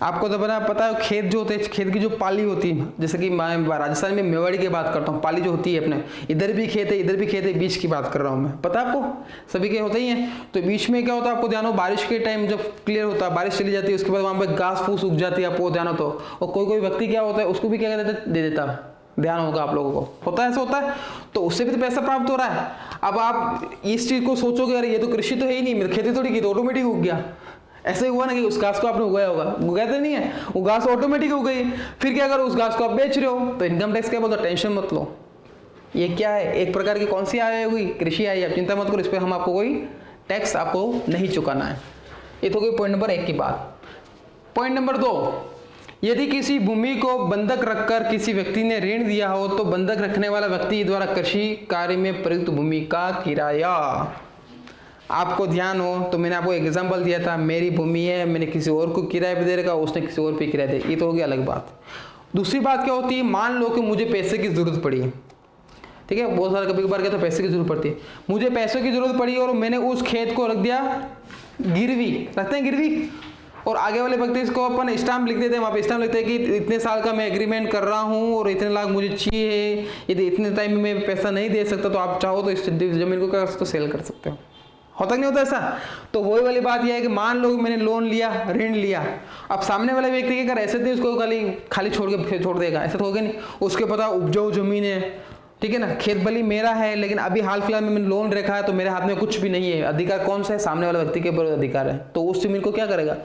आपको तो पता है, खेत जो होते हैं, खेत की जो पाली होती है, जैसे कि मैं राजस्थान में मेवाड़ी की बात करता हूँ, पाली जो होती है अपने, इधर भी खेत है इधर भी खेत है, बीच की बात कर रहा हूँ मैं, पता है आपको, सभी के होते ही हैं। तो बीच में क्या होता है आपको ध्यान हो, बारिश के टाइम जब क्लियर होता है, बारिश चली जाती है, उसके बाद वहाँ पे घास फूस उग जाती है, आपको ध्यान हो तो, और कोई कोई व्यक्ति क्या होता है उसको भी क्या दे देता है, ध्यान होगा आप लोगों को, होता है ऐसा होता है, तो उससे भी तो पैसा प्राप्त हो रहा है। अब आप इस चीज को सोचोगे अरे ये तो कृषि तो है ही नहीं, मेरी खेती थोड़ी की, तो ऑटोमेटिक उग गया। ऐसे ही हुआ ना कि उस घास को आपने उगाया होगा, उगाते नहीं है, वो घास ऑटोमेटिक उग गई। फिर क्या करो, उस घास को आप बेच रहे हो, तो इनकम टैक्स क्या बोलता, टेंशन मत लो, ये क्या है, एक प्रकार की कौन सी आय होगी, कृषि आय, आप चिंता मत करो, इस पर हम आपको कोई टैक्स आपको नहीं चुकाना है। ये तो कोई पॉइंट नंबर 1 की बात। पॉइंट नंबर 2, यदि किसी भूमि को बंधक रखकर किसी व्यक्ति ने ऋण दिया हो तो बंधक रखने वाला व्यक्ति द्वारा कृषि कार्य में प्रयुक्त भूमि का किराया, आपको ध्यान हो तो मैंने आपको एग्जांपल दिया था, मेरी भूमि है, मैंने किसी और को किराए पे दे रखा, उसने किसी और पे किराया दे, ये तो होगी अलग बात। दूसरी बात क्या होती है, मान लो कि मुझे पैसे की जरूरत पड़ी, ठीक है, बहुत सारा कभी कभार क्या तो पैसे की जरूरत पड़ती है, मुझे पैसों की जरूरत पड़ी और मैंने उस खेत को रख दिया गिरवी, रखते हैं गिरवी, और आगे वाले व्यक्ति इसको अपन स्टाम्प लिख देते हैं, वहाँ पे स्टाम्प लिखते हैं कि इतने साल का मैं एग्रीमेंट कर रहा हूँ और इतने लाख मुझे चाहिए, यदि इतने टाइम में मैं पैसा नहीं दे सकता तो आप चाहो तो इस जमीन को क्या कर सकते हो, सेल कर सकते हो। होता नहीं होता ऐसा? तो वही वाली बात यह है कि मान लो मैंने लोन लिया, ऋण लिया, अब सामने वाले व्यक्ति क्या कर, ऐसे नहीं उसको खाली छोड़ देगा, ऐसा तो होगा नहीं, उसके पता उपजाऊ जमीन है, ठीक है ना, खेत बली मेरा है, लेकिन अभी हाल फिलहाल में मैंने लोन रखा है तो मेरे हाथ में कुछ भी नहीं है, अधिकार कौन सा है, सामने वाले व्यक्ति के ऊपर अधिकार है, तो उस जमीन को क्या करेगा,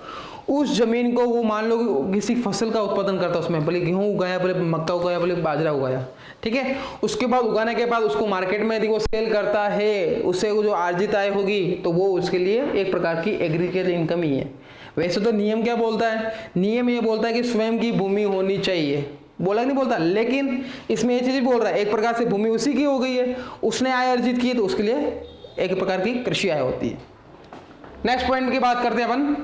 उस जमीन को वो मान लो किसी फसल का उत्पादन करता है, उसमें भले गेहूं उगाया, भले मक्का उगाया, भले बाजरा उगाया, ठीक है, उसके बाद उगाने के बाद उसको मार्केट में यदि वो सेल करता है, उससे वो जो अर्जित आय होगी तो वो उसके लिए एक प्रकार की एग्रीकल्चर इनकम ही है। वैसे तो नियम क्या बोलता है, नियम ये बोलता है कि स्वयं की भूमि होनी चाहिए, बोला नहीं बोलता, लेकिन इसमें ये चीज बोल रहा है एक प्रकार से भूमि उसी की हो गई है, उसने आय अर्जित की है तो उसके लिए एक प्रकार की कृषि आय होती है। नेक्स्ट पॉइंट की बात करते हैं अपन,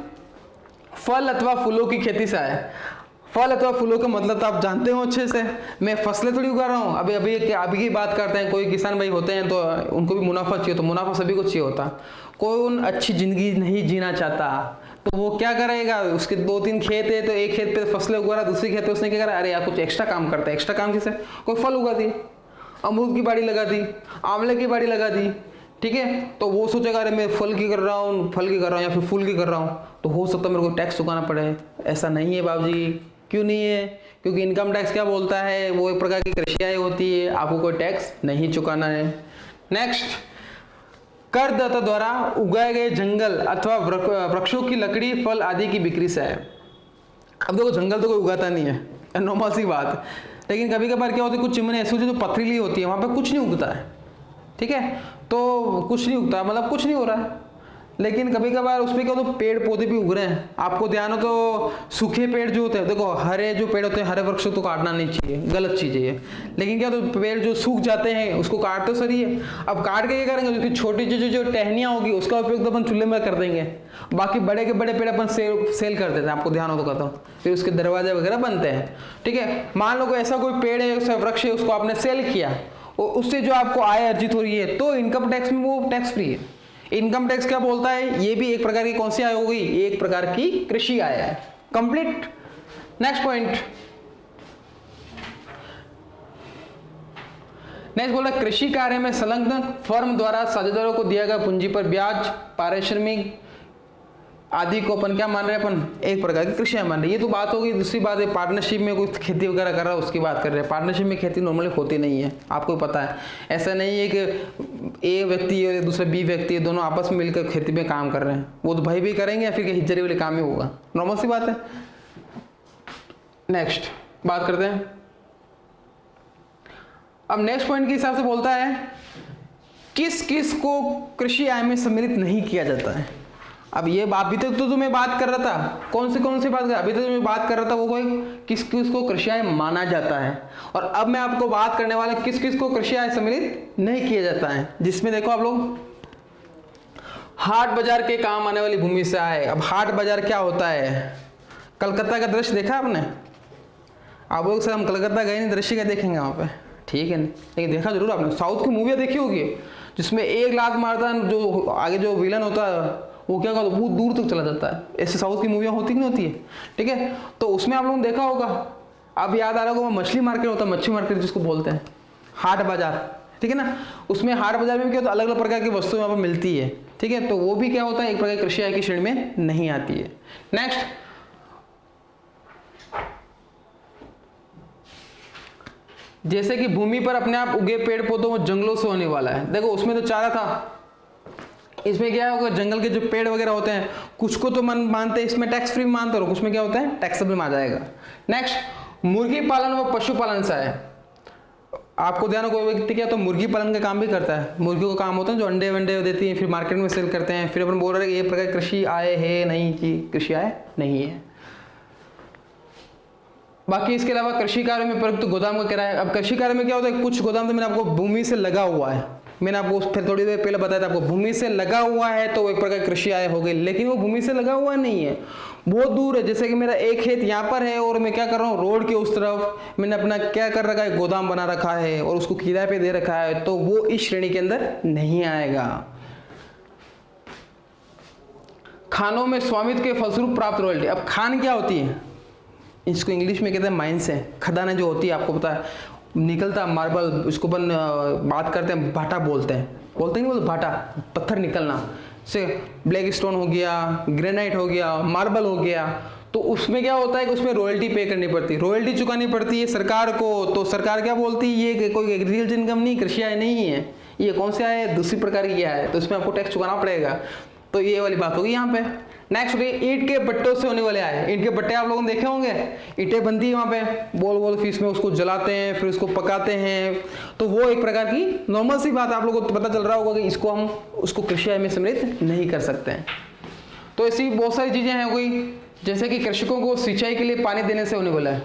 फल अथवा फूलों की खेती से आय। फल अथवा फूलों का मतलब तो आप जानते हो अच्छे से, मैं फसलें थोड़ी उगा रहा हूँ, अभी की बात करते हैं, कोई किसान भाई होते हैं तो उनको भी मुनाफा चाहिए, तो मुनाफा सभी को चाहिए होता, कोई अच्छी जिंदगी नहीं जीना चाहता, तो वो क्या करेगा, उसके 2-3 खेत है तो एक खेत पे फसलें उगा रहा, दूसरे खेत पे उसने क्या करा, अरे यार कुछ एक्स्ट्रा काम करता है, एक्स्ट्रा काम किसे, कोई फल उगा दी, अमरूद की बाड़ी लगा दी, आंवले की बाड़ी लगा दी, ठीक है, तो वो सोचेगा अरे मैं फल की कर रहा हूँ या फिर फूल की कर रहा हूँ, तो हो सकता है मेरे को टैक्स चुकाना पड़े। ऐसा नहीं है बाबूजी, क्यों नहीं है, क्योंकि इनकम टैक्स क्या बोलता है, वो एक प्रकार की कृषि आय होती है, आपको कोई टैक्स नहीं चुकाना है। नेक्स्ट, करदाता द्वारा उगाए गए जंगल अथवा वृक्षों की लकड़ी, फल आदि की बिक्री से है। अब देखो जंगल तो कोई उगाता नहीं है, नॉर्मल सी बात, लेकिन कभी कभार क्या होती है, कुछ चिमने ऐसी जो पथरीली होती है वहाँ पे कुछ नहीं उगता है, ठीक है, तो कुछ नहीं उगता मतलब कुछ नहीं हो रहा है, लेकिन कभी कभार उसमें क्या होता है पेड़ पौधे भी उग रहे हैं, आपको ध्यान हो तो सूखे पेड़ जो होते हैं, देखो हरे जो पेड़ होते हैं, हरे वृक्ष तो काटना नहीं चाहिए, गलत चीज है ये, लेकिन क्या तो पेड़ जो सूख जाते हैं उसको काट तो सही है, अब काट के क्या करेंगे, उसकी छोटी जो टहनियाँ होगी उसका उपयोग तो अपन चूल्हे में कर देंगे, बाकी बड़े के बड़े पेड़ अपन सेल कर देते हैं, आपको ध्यान हो तो कहता हूँ, फिर उसके दरवाजे वगैरह बनते हैं, ठीक है, मान लो कोई ऐसा कोई पेड़ है, वृक्ष है, उसको आपने सेल किया, उससे जो आपको आय अर्जित हो रही है, तो इनकम टैक्स में वो टैक्स फ्री है। इनकम टैक्स क्या बोलता है, ये भी एक प्रकार की कौन सी आय हो गई, एक प्रकार की कृषि आय है। कंप्लीट। नेक्स्ट पॉइंट, नेक्स्ट बोला कृषि कार्य में संलग्न फर्म द्वारा साझेदारों को दिया गया पूंजी पर ब्याज, पारिश्रमिक आदि को अपन क्या मान रहे हैं, अपन एक प्रकार की कृषि मान रहे हैं। ये तो बात होगी। दूसरी बात है पार्टनरशिप में कोई खेती वगैरह कर रहा है उसकी बात कर रहे हैं। पार्टनरशिप में खेती नॉर्मली होती नहीं है, आपको पता है। ऐसा नहीं है कि ए व्यक्ति और दूसरा बी व्यक्ति दोनों आपस में मिलकर खेती में काम कर रहे हैं, वो तो भाई भी करेंगे या फिर हिज्जरी वाले काम ही होगा, नॉर्मल सी बात है। नेक्स्ट बात करते हैं, अब नेक्स्ट पॉइंट के हिसाब से बोलता है किस किस को कृषि आय में सम्मिलित नहीं किया जाता है। अब ये अभी तक तो मैं बात कर रहा था, कौन सी बात कर, अभी तक मैं बात कर रहा था वो कोई किस किस को कृषि आय माना जाता है, और अब मैं आपको बात करने वाला किस किस को कृषि आय सम्मिलित नहीं किया जाता है, जिसमें देखो आप लोग हाट बाजार के काम आने वाली भूमि से आए। अब हाट बाजार क्या होता है, कलकत्ता का दृश्य देखा आपने, आप लोग सर हम कलकत्ता गए नहीं, दृश्य क्या देखेंगे वहाँ पे, ठीक है नहीं, लेकिन देखा जरूर आपने, साउथ की मूवियाँ देखी होगी जिसमें एक लात मारता है, जो आगे जो विलन होता है वो क्या करता है, वो दूर तक चला जाता है। ऐसे साउथ की मूवियाँ होती नहीं होती है, ठीक है। तो उसमें आप लोगों ने देखा होगा, अब याद आ रहा होगा, मछली मार्केट होता है, मच्छी मार्केट जिसको बोलते हैं, हाट बाजार, ठीक है ना। उसमें हाट बाजार में क्या होता है, अलग अलग प्रकार की वस्तुएं वहाँ पर मिलती है, ठीक है। तो वो भी क्या होता है, एक प्रकार की कृषि आय की श्रेणी में नहीं आती है। नेक्स्ट, जैसे कि भूमि पर अपने आप उगे पेड़ पौधों में जंगलों से होने वाला है। देखो उसमें तो चारा था, इसमें क्या होगा, जंगल के जो पेड़ वगैरह होते हैं कुछ को तो मानते हैं इसमें टैक्स फ्री मानते हो, कुछ में क्या होता है टैक्सेबल में आ जाएगा। नेक्स्ट, मुर्गी पालन व पशुपालन से है। आपको ध्यान हो, कोई व्यक्ति क्या तो मुर्गी पालन का काम भी करता है, मुर्गियों का काम होता है जो अंडे वंडे देती है, फिर मार्केट में सेल करते हैं, फिर अपन बोल रहे हैं ये प्रकार कृषि आय है नहीं, कि कृषि आय नहीं है। बाकी इसके अलावा कृषि कार्य में प्रयुक्त गोदाम का किराया। अब कृषि कार्य में क्या होता है, कुछ गोदाम तो मैंने आपको भूमि से लगा हुआ है, मैंने आपको फिर थोड़ी देर पहले बताया था आपको, भूमि से लगा हुआ है तो एक प्रकार कृषि आय हो गई, लेकिन वो भूमि से लगा हुआ नहीं है, बहुत दूर है। जैसे कि मेरा एक खेत यहाँ पर है और मैं क्या कर रहा हूँ, रोड के उस तरफ मैंने अपना क्या कर रखा है, गोदाम बना रखा है और उसको किराए पे दे रखा है, तो वो इस श्रेणी के अंदर नहीं आएगा। खानों में स्वामित्व के फलस्वरूप प्राप्त रॉयल्टी। अब खान क्या होती है, इसको इंग्लिश में कहते हैं माइंस है, खदानें जो होती है, आपको पता है निकलता मार्बल, इसको अपन बात करते हैं भाटा बोलते हैं, बोलते नहीं बोलते भाटा, पत्थर निकलना से, ब्लैक स्टोन हो गया, ग्रेनाइट हो गया, मार्बल हो गया, तो उसमें क्या होता है कि उसमें रॉयल्टी पे करनी पड़ती है, रॉयल्टी चुकानी पड़ती है सरकार को। तो सरकार क्या बोलती है, ये कोई एग्रीकल्चर इनकम नहीं, कृषि आय नहीं है, ये कौन से आय है, दूसरी प्रकार की आय है, तो इसमें आपको टैक्स चुकाना पड़ेगा। तो ये वाली बात होगी यहाँ पे। नेक्स्ट ईंट के भट्टों से होने वाले आए। ईंट के भट्टे आप लोगों ने देखे होंगे, ईंटें बनती है वहाँ पे बोल बोल, फिर इसमें उसको जलाते हैं, फिर उसको पकाते हैं, तो वो एक प्रकार की नॉर्मल सी बात, आप लोगों को पता चल रहा होगा कि इसको हम उसको कृषि आय में सम्मिलित नहीं कर सकते हैं। तो ऐसी बहुत सारी चीजें हैं कोई, जैसे कि कृषकों को सिंचाई के लिए पानी देने से होने वाला है,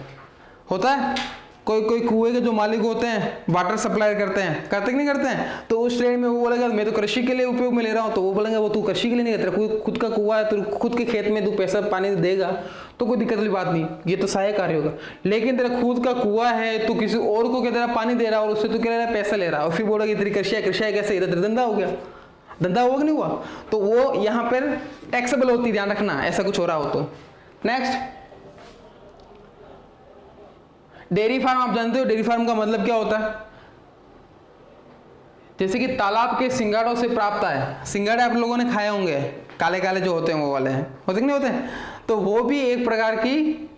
होता है कोई कोई कुएं के जो मालिक होते हैं वाटर सप्लाई करते हैं, करते कि नहीं करते हैं, तो उस श्रेणी में वो बोलेगा मैं तो कृषि के लिए उपयोग में ले रहा हूँ, तो वो बोलेंगे वो तू कृषि के लिए नहीं करता, खुद का कुआं है, तो खुद के खेत में तू पैसा पानी देगा तो कोई दिक्कत वाली बात नहीं, ये तो सहायक कार्य होगा। लेकिन तेरा खुद का कुआं है, तू किसी और को क्या पानी दे रहा है और उससे तू क्या पैसा ले रहा है, और फिर बोला कि तेरी कृषि है कैसे, इधर धंधा हो गया, धंधा हुआ कि नहीं हुआ, तो वो यहाँ पर टैक्सेबल होती, ध्यान रखना ऐसा कुछ हो रहा हो तो। Next, dairy farm. आप जानते हो डेयरी फार्म का मतलब क्या होता है, जैसे कि तालाब के सिंगाड़ों से प्राप्त है, सिंगाड़े आप लोगों ने खाए होंगे, काले काले जो होते हैं वो वाले हैं, होते कि नहीं होते, तो वो भी एक प्रकार की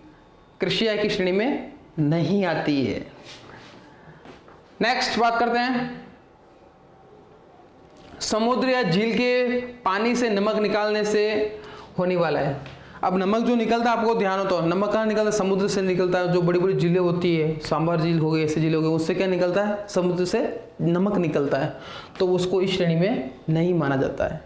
कृषि आय की श्रेणी में नहीं आती है। नेक्स्ट बात करते हैं, समुद्र या झील के पानी से नमक निकालने से होने वाला है। अब नमक जो निकलता है, आपको ध्यान हो तो नमक कहाँ निकलता है, समुद्र से निकलता है। जो बड़ी बड़ी झीलें होती है, सांभर झील हो गई, ऐसे झील हो गई, उससे क्या निकलता है, समुद्र से नमक निकलता है, तो उसको इस श्रेणी में नहीं माना जाता है।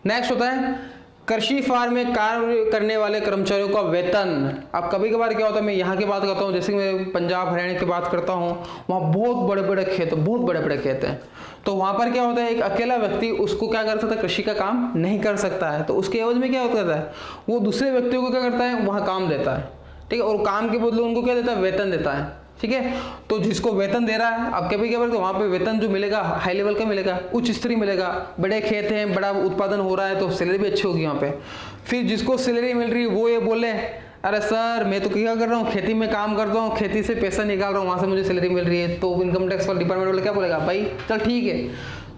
नेक्स्ट होता है कृषि फार्म में कार्य करने वाले कर्मचारियों का वेतन। अब कभी कभार क्या होता है, मैं यहाँ की बात करता हूँ, जैसे कि मैं पंजाब हरियाणा की बात करता हूँ, वहाँ बहुत बड़े बड़े खेत हैं, तो वहाँ पर क्या होता है, एक अकेला व्यक्ति उसको क्या कर सकता है, कृषि का काम नहीं कर सकता है, तो उसके एवज में क्या होता है, वो दूसरे व्यक्तियों को क्या करता है, वहाँ काम देता है, ठीक है, और काम के बदले उनको क्या देता है, वेतन देता है, ठीक है। तो जिसको वेतन दे रहा है, अब कभी कभार तो वहाँ पे वेतन जो मिलेगा हाई लेवल का मिलेगा, उच्च स्तरीय मिलेगा, बड़े खेत हैं, बड़ा उत्पादन हो रहा है, तो सैलरी भी अच्छी होगी वहाँ पे। फिर जिसको सैलरी मिल रही है वो ये बोले, अरे सर मैं तो क्या कर रहा हूँ, खेती में काम करता हूँ, खेती से पैसा निकाल रहा हूँ, वहाँ से मुझे सैलरी मिल रही है, तो इनकम टैक्स वाला डिपार्टमेंट वाला क्या बोलेगा, भाई चल ठीक है,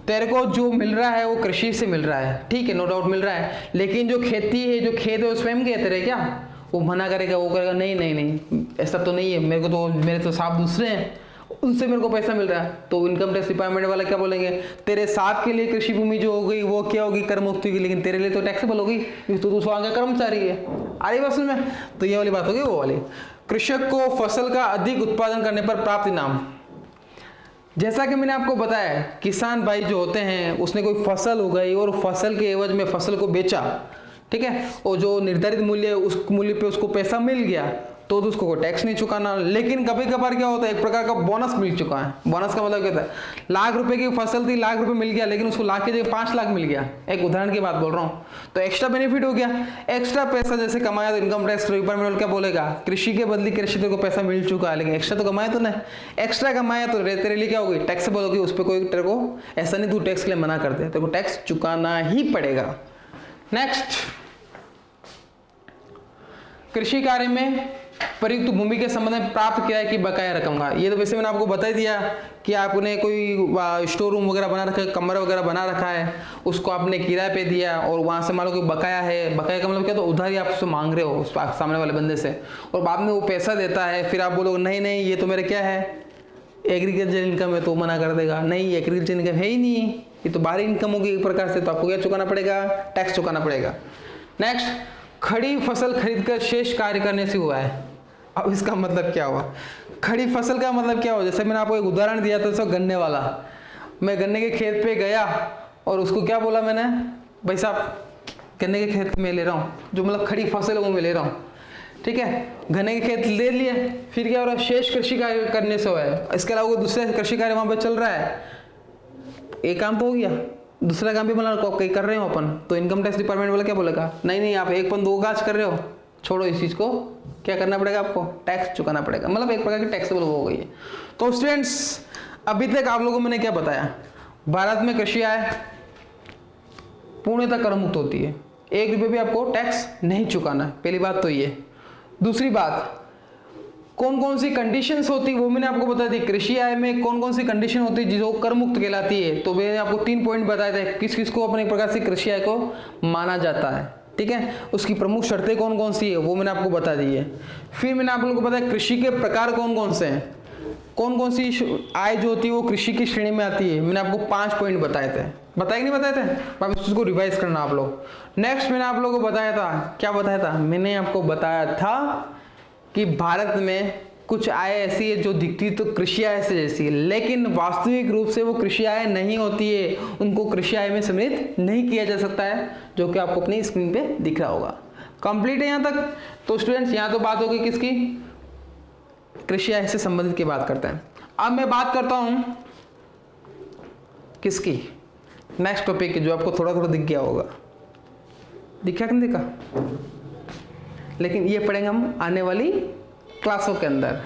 तेरे को जो मिल रहा है वो कृषि से मिल रहा है, ठीक है, नो डाउट मिल रहा है, लेकिन जो खेती है, जो खेत है, उस स्वयं के तेरे क्या, वो मना करेगा, वो करेगा नहीं नहीं नहीं ऐसा तो नहीं है, मेरे तो साहब दूसरे हैं, उनसे मेरे को पैसा मिल रहा है, तो इनकम टैक्स डिपार्टमेंट वाला क्या बोलेंगे, तेरे साहब के लिए कृषि भूमि जो हो गई वो क्या होगी, कर मुक्त होगी, लेकिन तेरे लिए तो टैक्सेबल होगी, तो तू स्वयं का कर्मचारी है, आ रही बात समझ में, तो ये वाली बात होगी वो वाली। कृषक को फसल का अधिक उत्पादन करने पर प्राप्त इनाम। जैसा कि मैंने आपको बताया, किसान भाई जो होते हैं उसने कोई फसल उगाई और फसल के एवज में फसल को बेचा, ठीक है, और जो निर्धारित मूल्य है उस मूल्य पे उसको पैसा मिल गया तो उसको कोई टैक्स नहीं चुकाना। लेकिन कभी कभार क्या होता है, एक प्रकार का बोनस मिल चुका है। बोनस का मतलब क्या होता है, लाख रुपए की फसल थी, लाख रुपए मिल गया, लेकिन उसको लाख की जगह 5 लाख मिल गया, एक उदाहरण की बात बोल रहा हूँ, तो एक्स्ट्रा बेनिफिट हो गया। एक्स्ट्रा पैसा जैसे कमाया तो इनकम टैक्स डिपार्टमेंट क्या बोलेगा, कृषि के बदले कृषि तेरे को पैसा मिल चुका है, लेकिन एक्स्ट्रा तो कमाया तो नहीं, एक्स्ट्रा कमाया तो तेरे लिए क्या होगी, टैक्सेबल होगी, उस पर कोई तेरे को ऐसा नहीं तू टैक्स के लिए मना कर दे, तेरे को टैक्स चुकाना ही पड़ेगा। नेक्स्ट, कृषि कार्य में प्रयुक्त भूमि के संबंध में प्राप्त किराए की बकाया रकम का, ये तो वैसे मैंने आपको बता ही दिया कि आपने कोई स्टोर रूम वगैरह बना रखा है, कमरा वगैरह बना रखा है, उसको आपने किराए पे दिया और वहां से मान लो कोई बकाया है, बकाया का मतलब क्या, तो उधारी आप उससे मांग रहे हो उस सामने वाले बंदे से, और बाद में वो पैसा देता है, फिर आप बोलोगे नहीं नहीं ये तो मेरा क्या है, एग्रीकल्चर इनकम है, तो मना कर देगा नहीं एग्रीकल्चर इनकम है ही नहीं, ये तो बाहरी इनकम होगी एक प्रकार से, तो आपको क्या चुकाना पड़ेगा, टैक्स चुकाना पड़ेगा। नेक्स्ट, खड़ी फसल खरीद कर शेष कार्य करने से हुआ है। अब इसका मतलब क्या हुआ, खड़ी फसल का मतलब क्या हुआ, जैसे मैंने आपको एक उदाहरण दिया था, गन्ने वाला, मैं गन्ने के खेत पे गया और उसको क्या बोला मैंने, भाई साहब गन्ने के खेत में ले रहा हूँ, जो मतलब खड़ी फसल है वो मैं ले रहा हूँ, ठीक है, गन्ने के खेत ले लिए, फिर क्या हो रहा है, शेष कृषि कार्य करने से हुआ है, इसके अलावा दूसरे कृषि कार्य वहां पर चल रहा है, एक काम तो हो गया, दूसरा काम भी मतलब कहीं कर रहे हो अपन, तो इनकम टैक्स डिपार्टमेंट वाला क्या बोलेगा, नहीं नहीं आप 1.2 काज कर रहे हो, छोड़ो इस चीज को, क्या करना पड़ेगा आपको, टैक्स चुकाना पड़ेगा, मतलब एक प्रकार की टैक्सेबल हो गई है। तो स्टूडेंट्स अभी तक आप लोगों को मैंने क्या बताया, भारत में कृषि आय पूर्णतः कर मुक्त होती है, 1 रुपये भी आपको टैक्स नहीं चुकाना है, पहली बात तो ये। दूसरी बात, कौन कौन सी कंडीशंस होती है वो मैंने आपको बता दी, कृषि आय में कौन कौन सी कंडीशन होती है जो कर मुक्त कहलाती है, तो मैंने आपको 3 पॉइंट बताए थे, किस किस को अपने प्रकार से कृषि आय को माना जाता है, ठीक है, उसकी प्रमुख शर्तें कौन कौन सी है वो मैंने आपको बता दी है। फिर मैंने आप लोगों को बताया कृषि के प्रकार कौन कौन से हैं, कौन कौन सी आय जो होती है वो कृषि की श्रेणी में आती है, मैंने आपको 5 पॉइंट बताए थे, बताए कि नहीं बताए थे, आप इसको रिवाइज करना आप लोग। नेक्स्ट मैंने आप लोगों को बताया था, क्या बताया था, मैंने आपको बताया था कि भारत में कुछ आय ऐसी है जो दिखती तो कृषि आय से जैसी है, लेकिन वास्तविक रूप से वो कृषि आय नहीं होती है, उनको कृषि आय में सम्मिलित नहीं किया जा सकता है, जो कि आपको अपनी स्क्रीन पे दिख रहा होगा। कंप्लीट है यहाँ तक। तो स्टूडेंट्स यहाँ तो बात होगी किसकी, कृषि आय से संबंधित की बात करते हैं। अब मैं बात करता हूं किसकी, नेक्स्ट टॉपिक की, जो आपको थोड़ा थोड़ा दिख गया होगा, दिखा कि नहीं दिखा, लेकिन ये पढ़ेंगे हम आने वाली क्लासों के अंदर।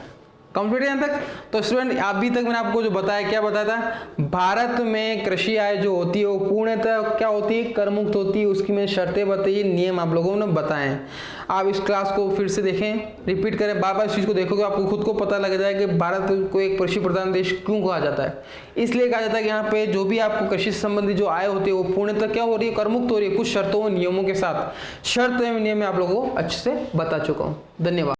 कंप्लीट है यहाँ तक। तो स्टूडेंट अभी तक मैंने आपको जो बताया, क्या बताया था, भारत में कृषि आय जो होती है वो पूर्णतः क्या होती है, कर मुक्त होती है, उसकी मैंने शर्तें बताई, नियम आप लोगों ने बताए हैं। आप इस क्लास को फिर से देखें, रिपीट करें, बार बार इस चीज़ को देखोगे आपको खुद को पता लग जाएगा कि भारत को एक कृषि प्रधान देश क्यों कहा जाता है। इसलिए कहा जाता है कि यहाँ पे जो भी आपको कृषि से संबंधित जो आय होती है वो पूर्णतः क्या हो रही है, कर मुक्त हो रही है, कुछ शर्तों और नियमों के साथ। शर्त एवं नियम में आप लोगों को अच्छे से बता चुका हूँ। धन्यवाद।